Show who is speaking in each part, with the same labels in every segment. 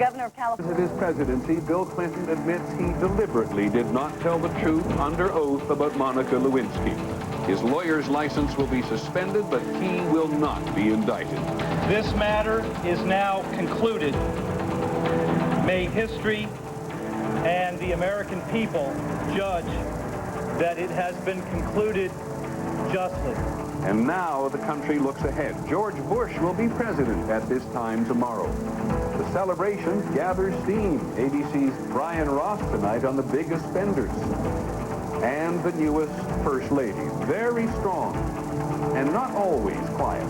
Speaker 1: governor of California.
Speaker 2: Of his presidency, Bill Clinton admits he deliberately did not tell the truth under oath about Monica Lewinsky. His lawyer's license will be suspended, but he will not be indicted.
Speaker 3: This matter is now concluded. May history and the American people judge that it has been concluded justly.
Speaker 2: And now the country looks ahead. George Bush will be president at this time tomorrow. The celebration gathers steam. ABC's Brian Ross tonight on the biggest spenders. And the newest First Lady, very strong and not always quiet.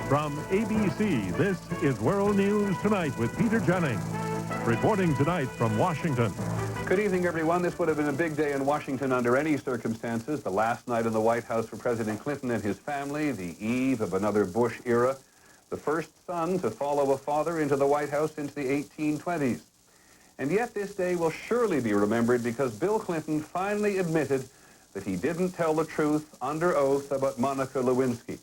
Speaker 4: From ABC, this is World News Tonight with Peter Jennings. Reporting tonight from Washington.
Speaker 2: Good evening, everyone. This would have been a big day in Washington under any circumstances. The last night in the White House for President Clinton and his family, the eve of another Bush era, the first son to follow a father into the White House since the 1820s. And yet this day will surely be remembered because Bill Clinton finally admitted that he didn't tell the truth under oath about Monica Lewinsky.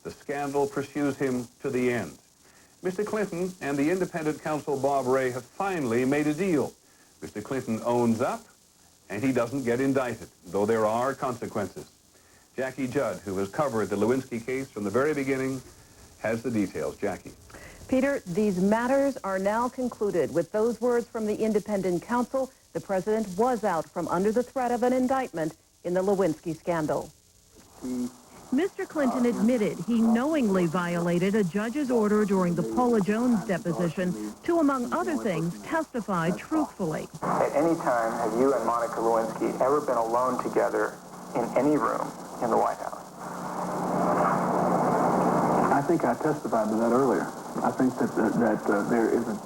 Speaker 2: The scandal pursues him to the end. Mr. Clinton and the independent counsel Bob Ray have finally made a deal. Mr. Clinton owns up, and he doesn't get indicted, though there are consequences. Jackie Judd, who has covered the Lewinsky case from the very beginning, has the details. Jackie.
Speaker 5: Peter, these matters are now concluded. With those words from the independent counsel, the president was out from under the threat of an indictment in the Lewinsky scandal. Mr. Clinton admitted he knowingly violated a judge's order during the Paula Jones deposition to, among other things, testify truthfully.
Speaker 6: At any time, have you and Monica Lewinsky ever been alone together in any room in the White House?
Speaker 7: I think I testified to that earlier. I think that there isn't,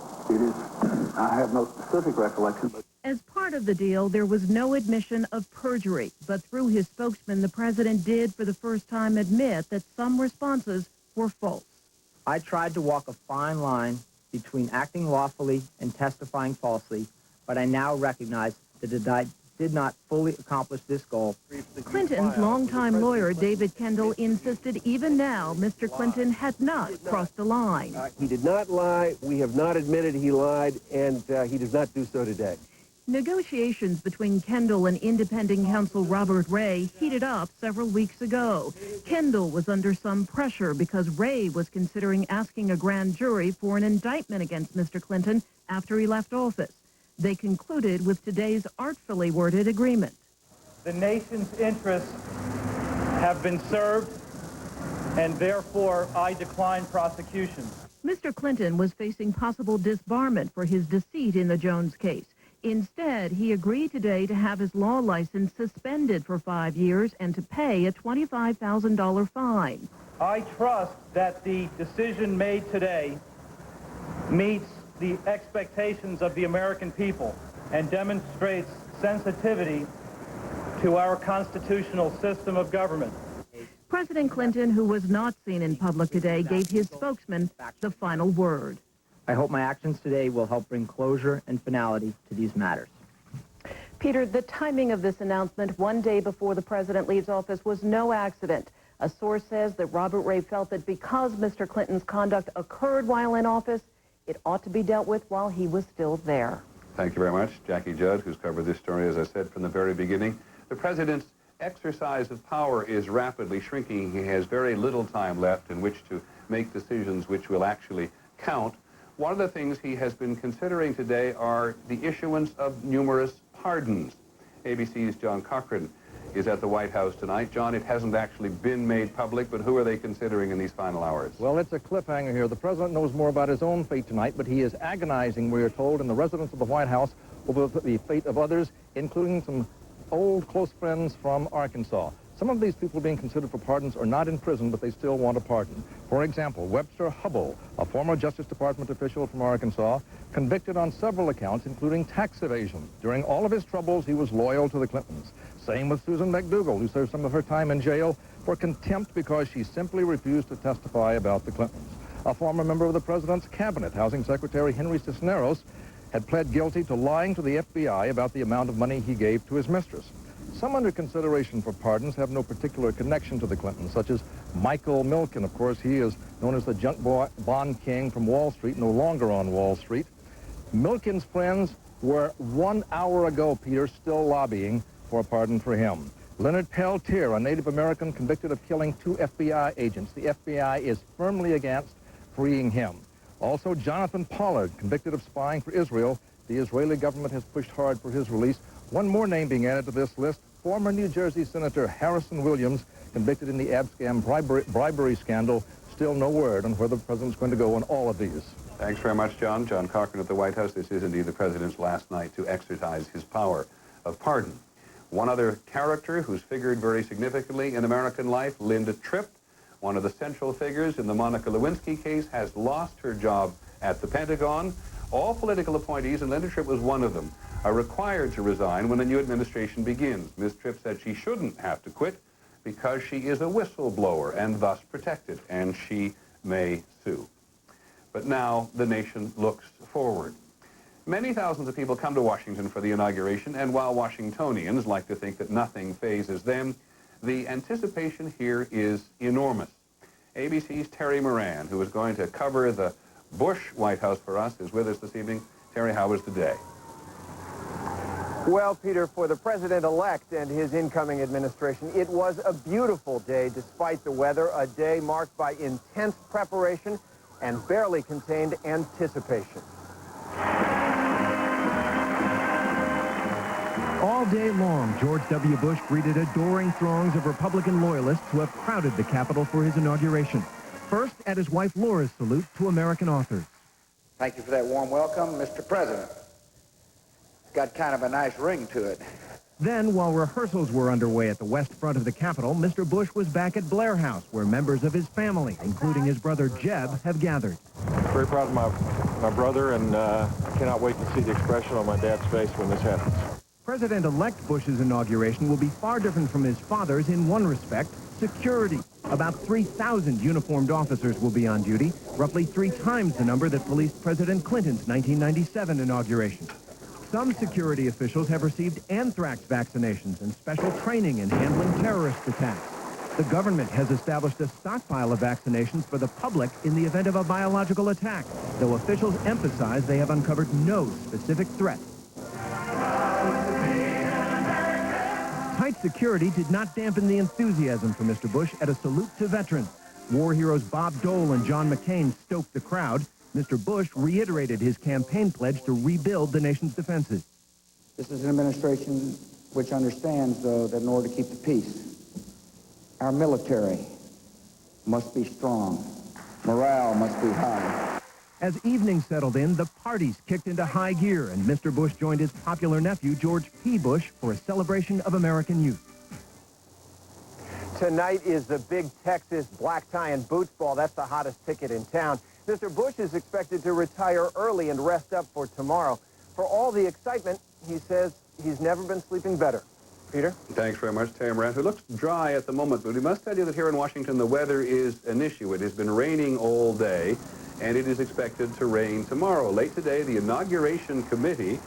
Speaker 7: I have no specific recollection. But
Speaker 5: as part of the deal, there was no admission of perjury, but through his spokesman, the president did for the first time admit that some responses were false.
Speaker 8: I tried to walk a fine line between acting lawfully and testifying falsely, but I now recognize that I did not fully accomplish this goal.
Speaker 5: Clinton's longtime lawyer, David Kendall, insisted even now Mr. Clinton had not crossed the line.
Speaker 9: He did not lie. We have not admitted he lied, and he does not do so today.
Speaker 5: Negotiations between Kendall and independent counsel Robert Ray heated up several weeks ago. Kendall was under some pressure because Ray was considering asking a grand jury for an indictment against Mr. Clinton after he left office. They concluded with today's artfully worded agreement.
Speaker 3: The nation's interests have been served, and therefore I decline prosecution.
Speaker 5: Mr. Clinton was facing possible disbarment for his deceit in the Jones case. Instead, he agreed today to have his law license suspended for 5 years and to pay a $25,000 fine.
Speaker 3: I trust that the decision made today meets the expectations of the American people and demonstrates sensitivity to our constitutional system of government.
Speaker 5: President Clinton, who was not seen in public today, gave his spokesman the final word.
Speaker 8: I hope my actions today will help bring closure and finality to these matters.
Speaker 5: Peter, the timing of this announcement one day before the president leaves office was no accident. A source says that Robert Ray felt that because Mr. Clinton's conduct occurred while in office, it ought to be dealt with while he was still there.
Speaker 2: Thank you very much. Jackie Judd, who's covered this story, as I said, from the very beginning. The president's exercise of power is rapidly shrinking. He has very little time left in which to make decisions which will actually count. One of the things he has been considering today are the issuance of numerous pardons. ABC's John Cochran is at the White House tonight. John, it hasn't actually been made public, but who are they considering in these final hours?
Speaker 10: Well, it's a cliffhanger here. The president knows more about his own fate tonight, but he is agonizing, we are told, in the residence of the White House over the fate of others, including some old close friends from Arkansas. Some of these people being considered for pardons are not in prison, but they still want a pardon. For example, Webster Hubbell, a former Justice Department official from Arkansas, convicted on several accounts, including tax evasion. During all of his troubles, he was loyal to the Clintons. Same with Susan McDougal, who served some of her time in jail for contempt because she simply refused to testify about the Clintons. A former member of the president's cabinet, Housing Secretary Henry Cisneros, had pled guilty to lying to the FBI about the amount of money he gave to his mistress. Some under consideration for pardons have no particular connection to the Clintons, such as Michael Milken. Of course, he is known as the junk bond king from Wall Street, no longer on Wall Street. Milken's friends were 1 hour ago, Peter, still lobbying for a pardon for him. Leonard Peltier, a Native American convicted of killing 2 FBI agents. The FBI is firmly against freeing him. Also, Jonathan Pollard, convicted of spying for Israel. The Israeli government has pushed hard for his release. One more name being added to this list, former New Jersey Senator Harrison Williams, convicted in the Abscam bribery scandal. Still no word on where the president's going to go on all of these.
Speaker 2: Thanks very much, John. John Cochran at the White House. This is indeed the president's last night to exercise his power of pardon. One other character who's figured very significantly in American life, Linda Tripp, one of the central figures in the Monica Lewinsky case, has lost her job at the Pentagon. All political appointees, and Linda Tripp was one of them, are required to resign when the new administration begins. Ms. Tripp said she shouldn't have to quit because she is a whistleblower and thus protected, and she may sue. But now the nation looks forward. Many thousands of people come to Washington for the inauguration, and while Washingtonians like to think that nothing phases them, the anticipation here is enormous. ABC's Terry Moran, who is going to cover the Bush White House for us, is with us this evening. Terry, how was the day?
Speaker 1: Well, Peter, for the president-elect and his incoming administration, it was a beautiful day despite the weather, a day marked by intense preparation and barely contained anticipation.
Speaker 11: All day long, George W. Bush greeted adoring throngs of Republican loyalists who have crowded the Capitol for his inauguration. First, at his wife Laura's salute to American authors.
Speaker 12: Thank you for that warm welcome, Mr. President. It's got kind of a nice ring to it.
Speaker 11: Then, while rehearsals were underway at the west front of the Capitol, Mr. Bush was back at Blair House, where members of his family, including his brother Jeb, have gathered.
Speaker 13: Very proud of my brother, and I cannot wait to see the expression on my dad's face when this happens.
Speaker 11: President-elect Bush's inauguration will be far different from his father's in one respect, security. About 3,000 uniformed officers will be on duty, roughly 3 times the number that policed President Clinton's 1997 inauguration. Some security officials have received anthrax vaccinations and special training in handling terrorist attacks. The government has established a stockpile of vaccinations for the public in the event of a biological attack, though officials emphasize they have uncovered no specific threat. Tight security did not dampen the enthusiasm for Mr. Bush at a salute to veterans. War heroes Bob Dole and John McCain stoked the crowd. Mr. Bush reiterated his campaign pledge to rebuild the nation's defenses.
Speaker 12: This is an administration which understands, though, that in order to keep the peace, our military must be strong. Morale must be high.
Speaker 11: As evening settled in, the parties kicked into high gear, and Mr. Bush joined his popular nephew, George P. Bush, for a celebration of American youth.
Speaker 1: Tonight is the big Texas black tie and boots ball. That's the hottest ticket in town. Mr. Bush is expected to retire early and rest up for tomorrow. For all the excitement, he says he's never been sleeping better. Peter?
Speaker 2: Thanks very much, Terry Moran, who looks dry at the moment, but we must tell you that here in Washington, the weather is an issue. It has been raining all day, and it is expected to rain tomorrow. Late today, the Inauguration Committee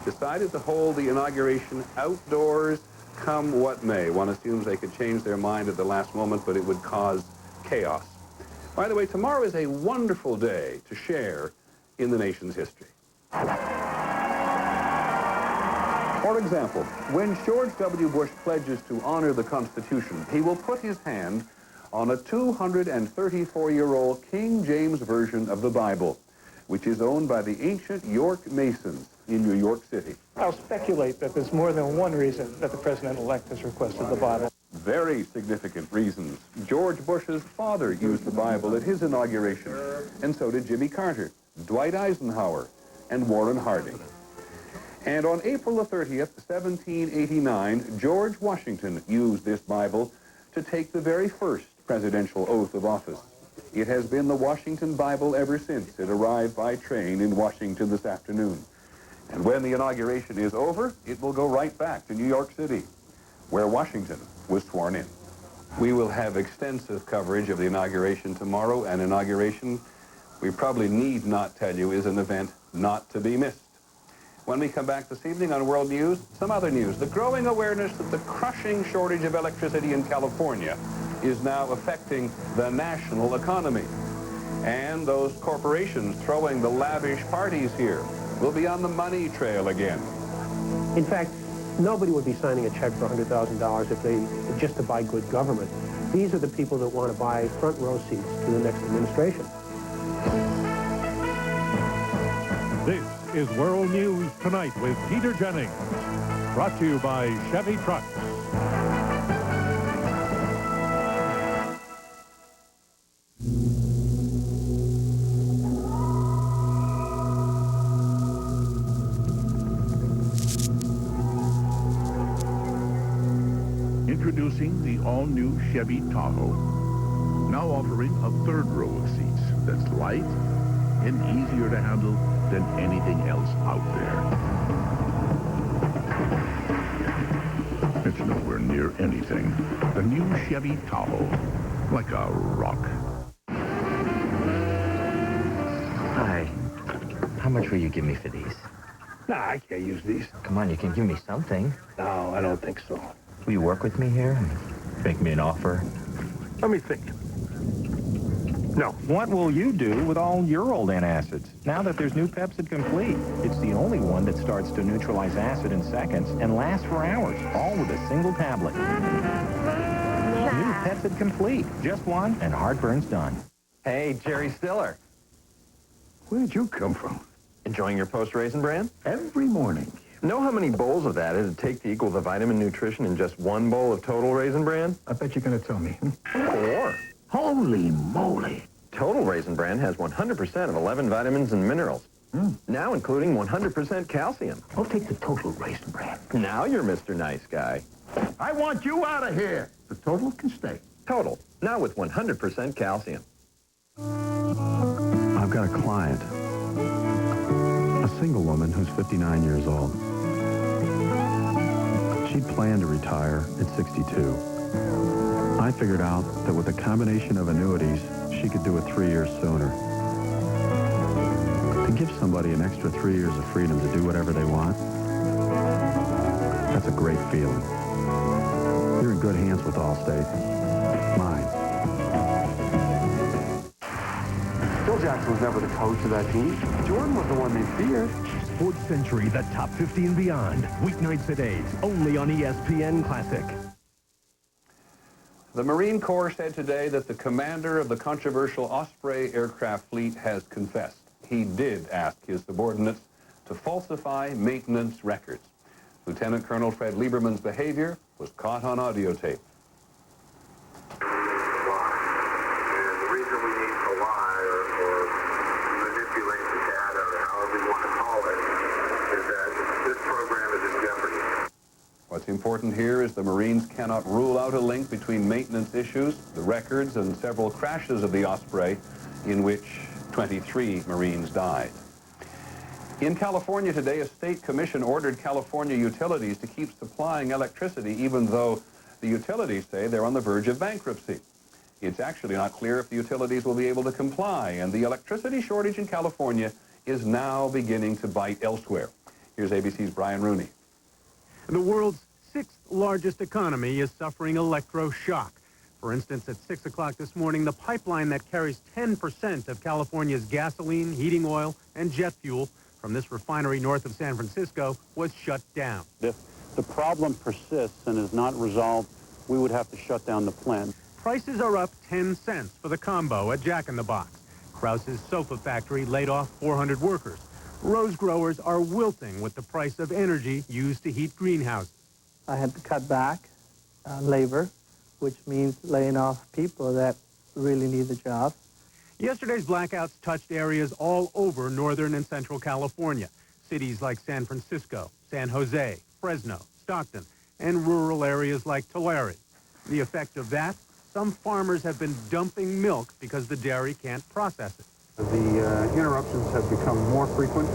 Speaker 2: decided to hold the inauguration outdoors, come what may. One assumes they could change their mind at the last moment, but it would cause chaos. By the way, tomorrow is a wonderful day to share in the nation's history. For example, when George W. Bush pledges to honor the Constitution, he will put his hand on a 234-year-old King James version of the Bible, which is owned by the ancient York Masons in New York City.
Speaker 14: I'll speculate that there's more than one reason that the president-elect has requested the Bible.
Speaker 2: Very significant reasons. George Bush's father used the Bible at his inauguration, and so did Jimmy Carter, Dwight Eisenhower, and Warren Harding. And on April the 30th, 1789, George Washington used this Bible to take the very first presidential oath of office. It has been the Washington Bible ever since it arrived by train in Washington this afternoon. And when the inauguration is over, it will go right back to New York City, where Washington was sworn in. We will have extensive coverage of the inauguration tomorrow. An inauguration, we probably need not tell you, is an event not to be missed. When we come back this evening on World News, some other news. The growing awareness that the crushing shortage of electricity in California is now affecting the national economy. And those corporations throwing the lavish parties here will be on the money trail again.
Speaker 9: In fact, nobody would be signing a check for $100,000 if they just to buy good government. These are the people that want to buy front row seats to the next administration.
Speaker 4: This is World News Tonight with Peter Jennings. Brought to you by Chevy Trucks.
Speaker 15: Introducing the all-new Chevy Tahoe. Now offering a third row of seats that's light and easier to handle than anything else out there. It's nowhere near anything. The new Chevy Tahoe, like a rock.
Speaker 16: Hi. How much will you give me for these?
Speaker 9: Nah, I can't use these.
Speaker 16: Come on, you can give me something.
Speaker 9: No, I don't think so.
Speaker 16: Will you work with me here? Make me an offer?
Speaker 9: Let me think. No.
Speaker 17: What will you do with all your old antacids now that there's new Pepcid Complete? It's the only one that starts to neutralize acid in seconds and lasts for hours, all with a single tablet. New Pepcid Complete. Just one, and heartburn's done.
Speaker 18: Hey, Jerry Stiller.
Speaker 15: Where did you come from?
Speaker 18: Enjoying your Post-Raisin Bran?
Speaker 15: Every morning.
Speaker 18: Know how many bowls of that it'd take to equal the vitamin nutrition in just one bowl of Total Raisin Bran?
Speaker 15: I bet you're going to tell me.
Speaker 18: 4.
Speaker 15: Holy moly.
Speaker 18: Total Raisin Bran has 100% of 11 vitamins and minerals. Now including 100% calcium.
Speaker 15: I'll take the Total Raisin Bran.
Speaker 18: Now you're Mr. Nice Guy.
Speaker 15: I want you out of here. The Total can stay.
Speaker 18: Total. Now with 100% calcium.
Speaker 19: I've got a client. A single woman who's 59 years old. She'd planned to retire at 62. I figured out that with a combination of annuities, she could do it 3 years sooner. To give somebody an extra 3 years of freedom to do whatever they want, that's a great feeling. You're in good hands with Allstate. Mine.
Speaker 20: Phil Jackson was never the coach of that team. Jordan was the one they feared.
Speaker 11: Sports Century, the top 50 and beyond. Weeknights at 8, only on ESPN Classic.
Speaker 2: The Marine Corps said today that the commander of the controversial Osprey aircraft fleet has confessed. He did ask his subordinates to falsify maintenance records. Lieutenant Colonel Fred Lieberman's behavior was caught on audio tape. What's important here is the Marines cannot rule out a link between maintenance issues, the records, and several crashes of the Osprey in which 23 Marines died. In California today, a state commission ordered California utilities to keep supplying electricity even though the utilities say they're on the verge of bankruptcy. It's actually not clear if the utilities will be able to comply, and the electricity shortage in California is now beginning to bite elsewhere. Here's ABC's Brian Rooney.
Speaker 21: The world's sixth largest economy is suffering electroshock. For instance, at 6 o'clock this morning, the pipeline that carries 10% of California's gasoline, heating oil, and jet fuel from this refinery north of San Francisco was shut down.
Speaker 22: If the problem persists and is not resolved, we would have to shut down the plant.
Speaker 21: Prices are up 10 cents for the combo at Jack in the Box. Krause's sofa factory laid off 400 workers. Rose growers are wilting with the price of energy used to heat greenhouses.
Speaker 23: I had to cut back labor, which means laying off people that really need the job.
Speaker 21: Yesterday's blackouts touched areas all over northern and central California. Cities like San Francisco, San Jose, Fresno, Stockton, and rural areas like Tulare. The effect of that, some farmers have been dumping milk because the dairy can't process it.
Speaker 24: The interruptions have become more frequent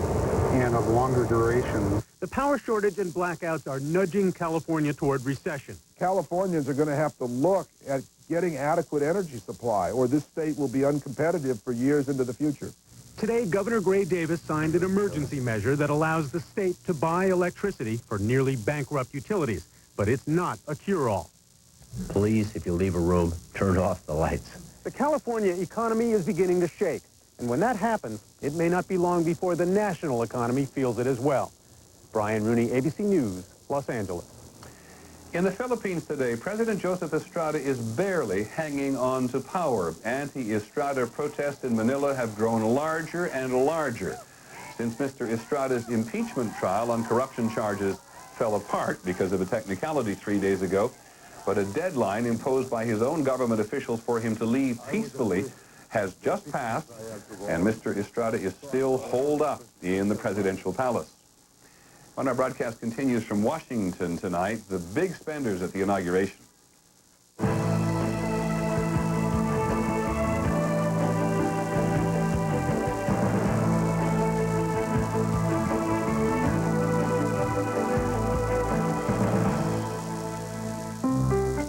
Speaker 24: and of longer duration.
Speaker 21: The power shortage and blackouts are nudging California toward recession.
Speaker 25: Californians are going to have to look at getting adequate energy supply, or this state will be uncompetitive for years into the future.
Speaker 21: Today, Governor Gray Davis signed an emergency measure that allows the state to buy electricity for nearly bankrupt utilities, but it's not a cure-all.
Speaker 26: Please, if you leave a room, turn off the lights.
Speaker 21: The California economy is beginning to shake. And when that happens, it may not be long before the national economy feels it as well. Brian Rooney, ABC News, Los Angeles.
Speaker 2: In the Philippines today, President Joseph Estrada is barely hanging on to power. Anti-Estrada protests in Manila have grown larger and larger since Mr. Estrada's impeachment trial on corruption charges fell apart because of a technicality 3 days ago. But a deadline imposed by his own government officials for him to leave peacefully has just passed, and Mr. Estrada is still holed up in the presidential palace. When our broadcast continues from Washington tonight, the big spenders at the inauguration.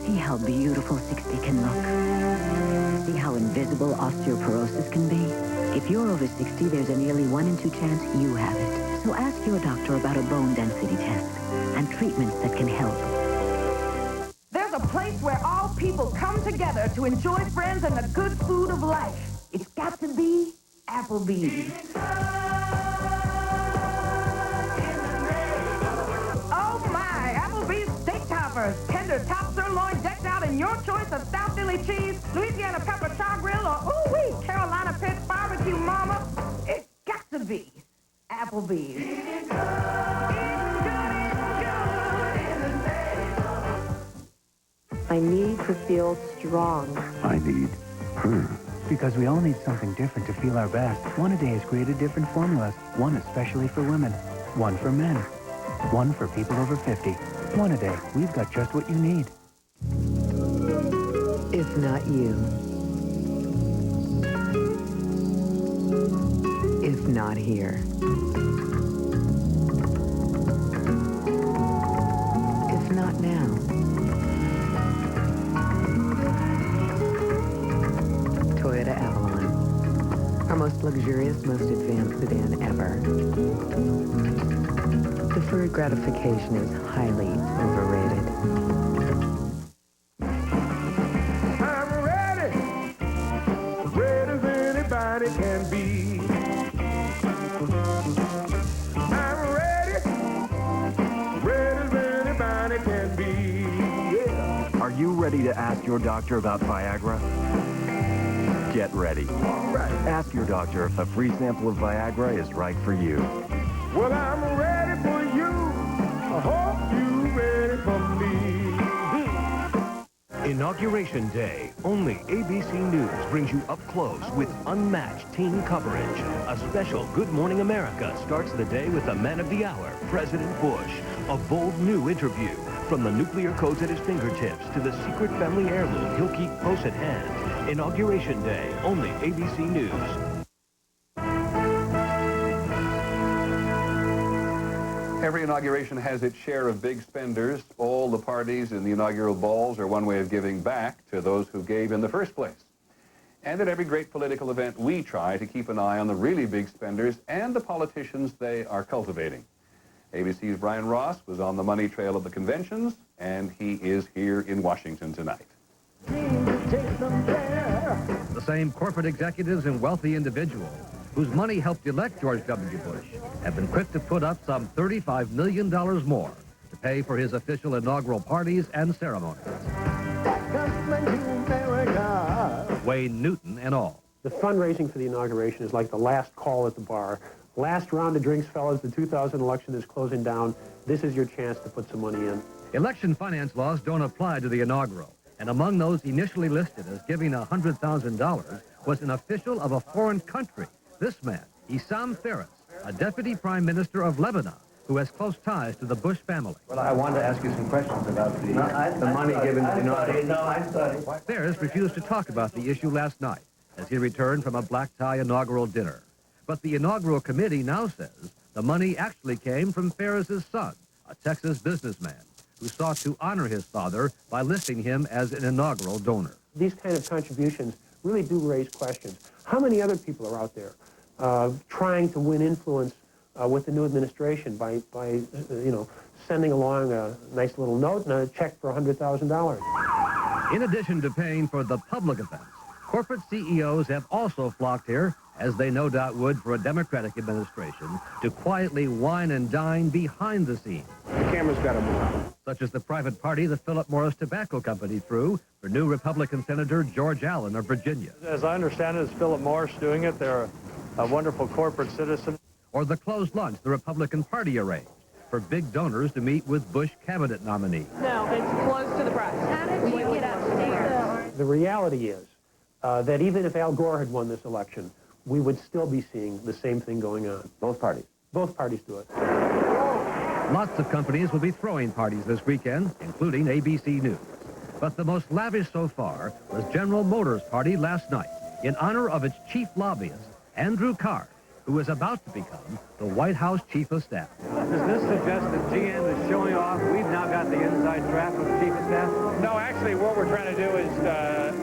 Speaker 3: See how beautiful 60 can look. See how invisible osteoporosis can be. If you're over 60, there's a nearly 1 in 2 chance you have it. So ask your doctor about a bone density test and treatments that can help.
Speaker 5: There's a place where all people come together to enjoy friends and the good food of life. It's got to be Applebee's. Oh my, Applebee's steak toppers, tender top sirloin decked out in your choice of South Philly cheese, Louisiana pepper char grill, or ooh-wee, Carolina pitch barbecue mama. It's got to be Applebee's.
Speaker 6: I need to feel strong.
Speaker 7: I need her.
Speaker 8: Because we all need something different to feel our best. One A Day has created different formulas. One especially for women. One for men. One for people over 50. One A Day. We've got just what you need.
Speaker 6: If not you. If not here. If not now. Toyota Avalon. Our most luxurious, most advanced sedan ever. Deferred gratification is highly overrated.
Speaker 25: I'm ready. Ready as anybody can be. I'm ready. Ready as anybody can be. Yeah.
Speaker 26: Are you ready to ask your doctor about Viagra? Get ready.
Speaker 25: Right.
Speaker 26: Ask your doctor if a free sample of Viagra is right for you.
Speaker 25: Well, I'm ready for you. I hope you ready for me.
Speaker 27: Inauguration Day, only ABC News brings you up close with unmatched teen coverage. A special Good Morning America starts the day with the man of the hour, President Bush. A bold new interview, from the nuclear codes at his fingertips to the secret family heirloom he'll keep close at hand. Inauguration Day, only ABC News.
Speaker 2: Every inauguration has its share of big spenders. All the parties in the inaugural balls are one way of giving back to those who gave in the first place. And at every great political event, we try to keep an eye on the really big spenders and the politicians they are cultivating. ABC's Brian Ross was on the money trail of the conventions, and he is here in Washington tonight.
Speaker 10: The same corporate executives and wealthy individuals whose money helped elect George W. Bush have been quick to put up some $35 million more to pay for his official inaugural parties and ceremonies. Wayne Newton and all.
Speaker 9: The fundraising for the inauguration is like the last call at the bar. Last round of drinks, fellas. The 2000 election is closing down. This is your chance to put some money in.
Speaker 10: Election finance laws don't apply to the inaugural, and among those initially listed as giving $100,000 was an official of a foreign country. This man, Issam Faris, a deputy prime minister of Lebanon, who has close ties to the Bush family.
Speaker 28: Well, I wanted to ask you some questions about the money given to the inauguration. No, I'm sorry.
Speaker 10: Faris refused to talk about the issue last night as he returned from a black-tie inaugural dinner. But the inaugural committee now says the money actually came from Faris's son, a Texas businessman, who sought to honor his father by listing him as an inaugural donor.
Speaker 9: These kind of contributions really do raise questions. How many other people are out there trying to win influence with the new administration by sending along a nice little note and a check for $100,000?
Speaker 10: In addition to paying for the public events, Corporate CEOs have also flocked here, as they no doubt would for a Democratic administration, to quietly wine and dine behind the scenes.
Speaker 9: The camera's got to move.
Speaker 10: Such as the private party the Philip Morris Tobacco Company threw for new Republican Senator George Allen of Virginia.
Speaker 1: As I understand it, it's Philip Morris doing it. They're a wonderful corporate citizen.
Speaker 10: Or the closed lunch the Republican Party arranged for big donors to meet with Bush cabinet nominees.
Speaker 5: No, it's closed to the press. How did you get upstairs?
Speaker 9: The reality is that even if Al Gore had won this election, we would still be seeing the same thing going on.
Speaker 28: Both parties?
Speaker 9: Both parties do it.
Speaker 10: Lots of companies will be throwing parties this weekend, including ABC News. But the most lavish so far was General Motors' party last night in honor of its chief lobbyist, Andrew Card, who is about to become the White House Chief of Staff.
Speaker 28: Does this suggest that GM is showing off? We've now got the inside track of the Chief of Staff?
Speaker 4: No, actually, what we're trying to do is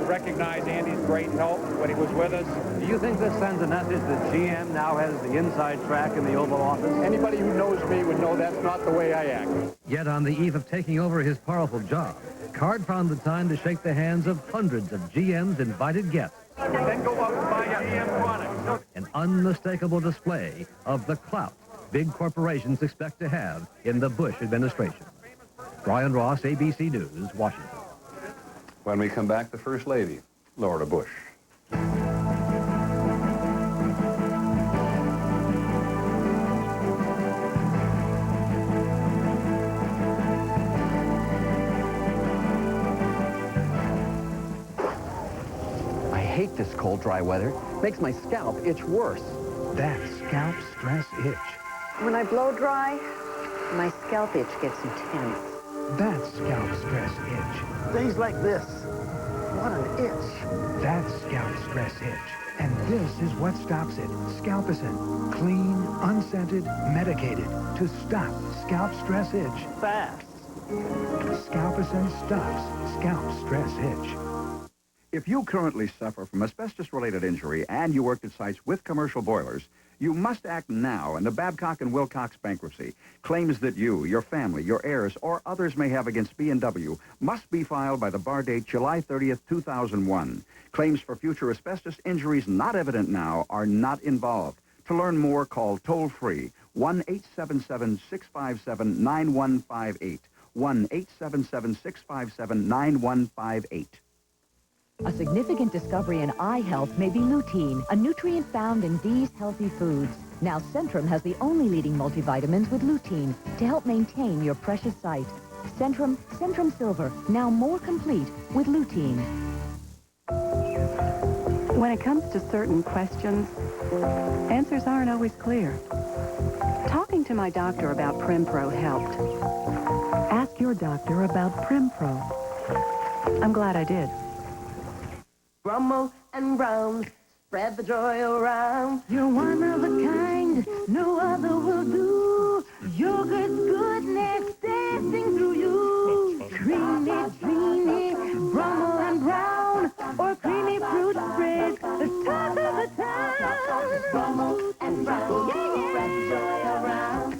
Speaker 4: recognize Andy's great help when he was with us.
Speaker 28: Do you think this sends a message that GM now has the inside track in the Oval Office?
Speaker 4: Anybody who knows me would know that's not the way I act.
Speaker 10: Yet on the eve of taking over his powerful job, Card found the time to shake the hands of hundreds of GM's invited guests.
Speaker 4: Then go out and buy a GM product.
Speaker 10: An unmistakable display of the clout big corporations expect to have in the Bush administration. Brian Ross, ABC News, Washington.
Speaker 2: When we come back, the First Lady, Laura Bush.
Speaker 18: I hate this cold, dry weather. Makes my scalp itch worse.
Speaker 8: That's scalp stress itch.
Speaker 12: When I blow dry, my scalp itch gets intense.
Speaker 8: That's scalp stress itch.
Speaker 12: Days like this, what an itch.
Speaker 8: That's scalp stress itch. And this is what stops it. Scalpicin. Clean, unscented, medicated to stop scalp stress itch.
Speaker 12: Fast.
Speaker 8: Scalpicin stops scalp stress itch.
Speaker 13: If you currently suffer from asbestos-related injury and you worked at sites with commercial boilers, you must act now in the Babcock & Wilcox bankruptcy. Claims that you, your family, your heirs, or others may have against B&W must be filed by the bar date July 30th, 2001. Claims for future asbestos injuries not evident now are not involved. To learn more, call toll-free 1-877-657-9158. 1-877-657-9158.
Speaker 3: A significant discovery in eye health may be lutein, a nutrient found in these healthy foods. Now Centrum has the only leading multivitamins with lutein to help maintain your precious sight. Centrum Silver, now more complete with lutein.
Speaker 14: When it comes to certain questions, answers aren't always clear. Talking to my doctor about Prempro helped. Ask your doctor about Prempro. I'm glad I did.
Speaker 5: Brummel and Brown, spread the joy around.
Speaker 3: You're one of a kind, no other will do. Yogurt's goodness dancing through you. Creamy, Brummel and Brown, or creamy fruit spread, the talk of the town.
Speaker 5: Brummel and Brown, spread the joy around.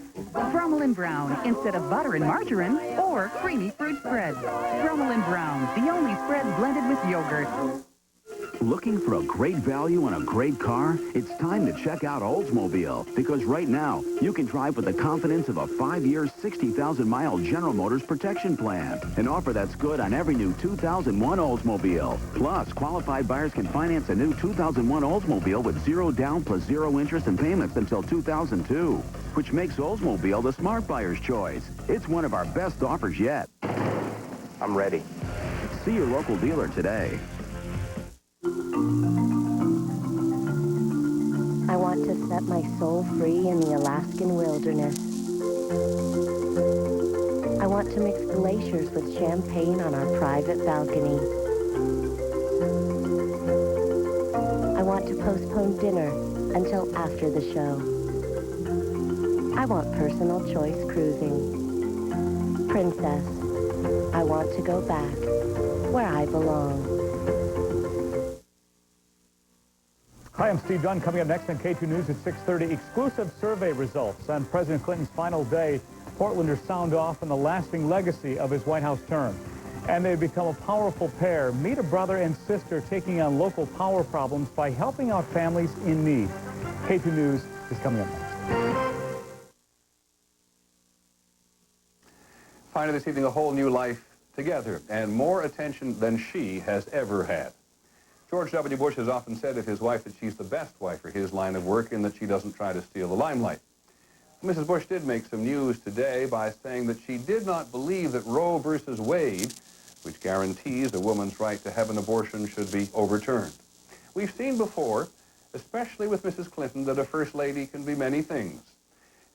Speaker 15: Brummel and Brown, instead of butter and margarine, or creamy fruit spread. Brummel and Brown, the only spread blended with yogurt.
Speaker 16: Looking for a great value on a great car? It's time to check out Oldsmobile, because right now, you can drive with the confidence of a 5-year, 60,000-mile General Motors protection plan. An offer that's good on every new 2001 Oldsmobile. Plus, qualified buyers can finance a new 2001 Oldsmobile with 0 down plus 0 interest and payments until 2002, which makes Oldsmobile the smart buyer's choice. It's one of our best offers yet.
Speaker 18: I'm ready.
Speaker 16: See your local dealer today.
Speaker 12: I want to set my soul free in the Alaskan wilderness. I want to mix glaciers with champagne on our private balcony. I want to postpone dinner until after the show. I want personal choice cruising. Princess, I want to go back where I belong.
Speaker 22: Hi, I'm Steve Dunn. Coming up next on K2 News at 6:30, exclusive survey results on President Clinton's final day. Portlanders sound off on the lasting legacy of his White House term. And they've become a powerful pair. Meet a brother and sister taking on local power problems by helping out families in need. K2 News is coming up next.
Speaker 2: Finally this evening, a whole new life together and more attention than she has ever had. George W. Bush has often said of his wife that she's the best wife for his line of work and that she doesn't try to steal the limelight. Mrs. Bush did make some news today by saying that she did not believe that Roe versus Wade, which guarantees a woman's right to have an abortion, should be overturned. We've seen before, especially with Mrs. Clinton, that a First Lady can be many things.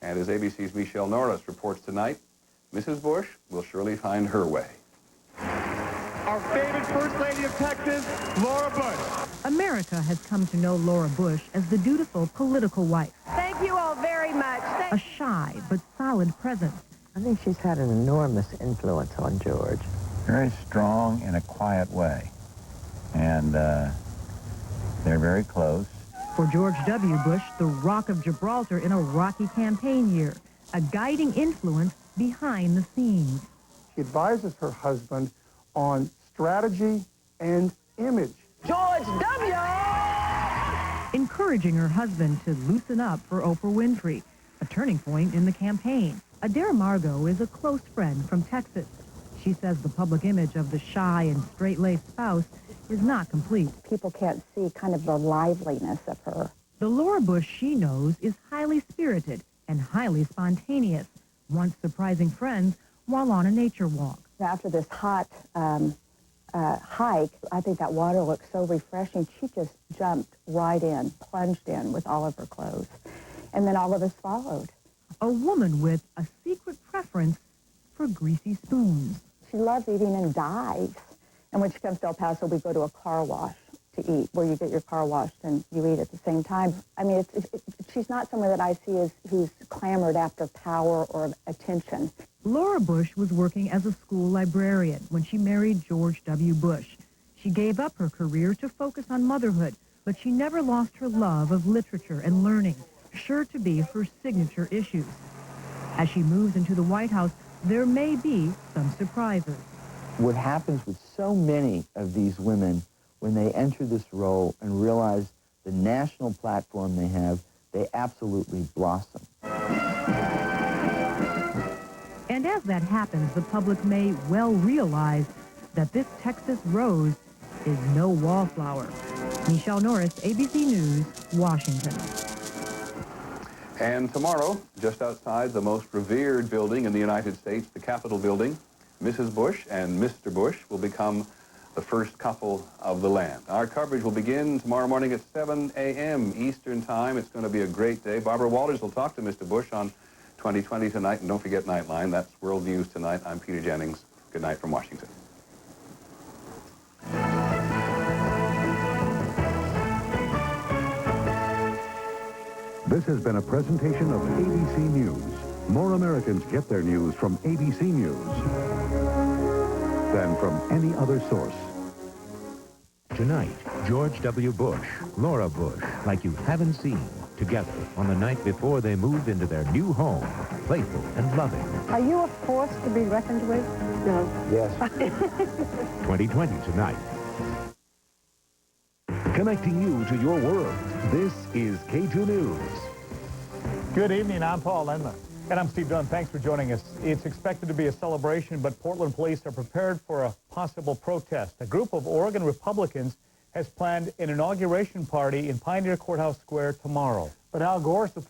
Speaker 2: And as ABC's Michelle Norris reports tonight, Mrs. Bush will surely find her way.
Speaker 7: Our favorite First Lady of Texas, Laura Bush.
Speaker 11: America has come to know Laura Bush as the dutiful political wife.
Speaker 17: Thank you all very much.
Speaker 11: A shy but solid presence.
Speaker 19: I think she's had an enormous influence on George.
Speaker 20: Very strong in a quiet way. And they're very close.
Speaker 11: For George W. Bush, the Rock of Gibraltar in a rocky campaign year. A guiding influence behind the scenes.
Speaker 25: She advises her husband on strategy and image.
Speaker 11: George W. Encouraging her husband to loosen up for Oprah Winfrey, a turning point in the campaign. Adair Margot is a close friend from Texas. She says the public image of the shy and straight-laced spouse is not complete.
Speaker 21: People can't see kind of the liveliness of her.
Speaker 11: The Laura Bush she knows is highly spirited and highly spontaneous, once surprising friends while on a nature walk.
Speaker 21: After this hot hike, I think that water looked so refreshing. She just jumped right in, plunged in with all of her clothes. And then all of us followed.
Speaker 11: A woman with a secret preference for greasy spoons.
Speaker 21: She loves eating in dives. And when she comes to El Paso, we go to a car wash to eat, where you get your car washed and you eat at the same time. I mean, she's not someone that I see as who's clamored after power or attention.
Speaker 11: Laura Bush was working as a school librarian when she married George W. Bush. She gave up her career to focus on motherhood, but she never lost her love of literature and learning, sure to be her signature issues. As she moves into the White House, there may be some surprises.
Speaker 23: What happens with so many of these women when they enter this role and realize the national platform they have, they absolutely blossom.
Speaker 11: And as that happens, the public may well realize that this Texas rose is no wallflower. Michelle Norris, ABC News, Washington.
Speaker 2: And tomorrow, just outside the most revered building in the United States, the Capitol building, Mrs. Bush and Mr. Bush will become the first couple of the land. Our coverage will begin tomorrow morning at 7 a.m. Eastern Time. It's going to be a great day. Barbara Walters will talk to Mr. Bush on 2020 tonight. And don't forget Nightline. That's World News Tonight. I'm Peter Jennings. Good night from Washington.
Speaker 24: This has been a presentation of ABC News. More Americans get their news from ABC News than from any other source.
Speaker 29: Tonight, George W. Bush, Laura Bush, like you haven't seen, together on the night before they moved into their new home, playful and loving.
Speaker 21: Are you a force to be reckoned with? No.
Speaker 23: Yes.
Speaker 29: 2020 tonight.
Speaker 27: Connecting you to your world, this is K2 News.
Speaker 22: Good evening, I'm Paul Enman. And I'm Steve Dunn. Thanks for joining us. It's expected to be a celebration, but Portland police are prepared for a possible protest. A group of Oregon Republicans has planned an inauguration party in Pioneer Courthouse Square tomorrow. But Al Gore supports